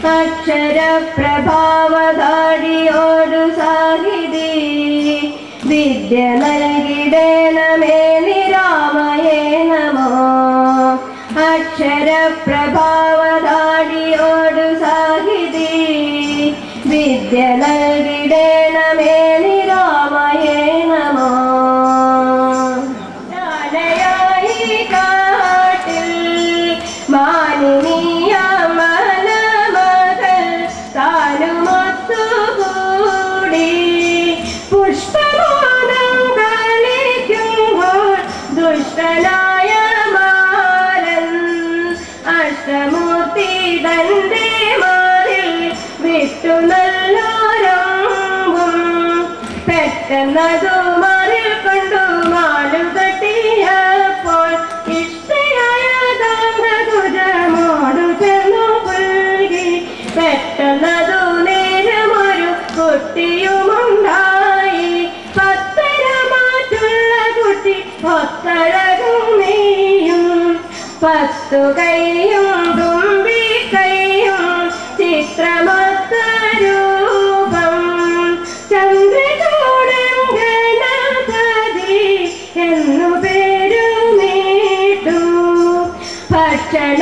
അക്ഷരപ്രഭാവധാരിയോടു സാഹിതി വിദ്യ നൽകിടേണമേ നിരാമയേ നമോ അക്ഷരപ്രഭാവധാരിയോടു സാഹിതി വിദ്യ നൽകിടേണമേ നിരാമയേ നമോ ായി കാട്ടിൽ മാനിനിയ മനമകൾ താനുമൊത്തുകൂടി പുഷ്പമാനം കളിക്കുമ്പോൾ ദുഷ്ടനായ മാരൻ അഷ്ടമൂർത്തി തന്റെ മാറിൽ വിട്ടു നല്ലോരമ്പും പെട്ടെന്നതു മാറിൽ കൊണ്ടു മാലു തട്ടിയപ്പോൾ ഇഷ്ടയായ താന്തകുജമോടു ചെന്നു പുൽകി പെട്ടെന്നതു നേരമൊരു കുട്ടിയുമുണ്ടായി പത്തരമാറ്റുള്ള കുട്ടി ഒത്തഴകും നീയും 10 കൈയും തുമ്പി കൈയും ചിത്രമൊത്ത രൂപം ചന്ദ്രചൂടൻ ഗണപതി എന്നു പേരുമീട്ടു ഭക്ഷണ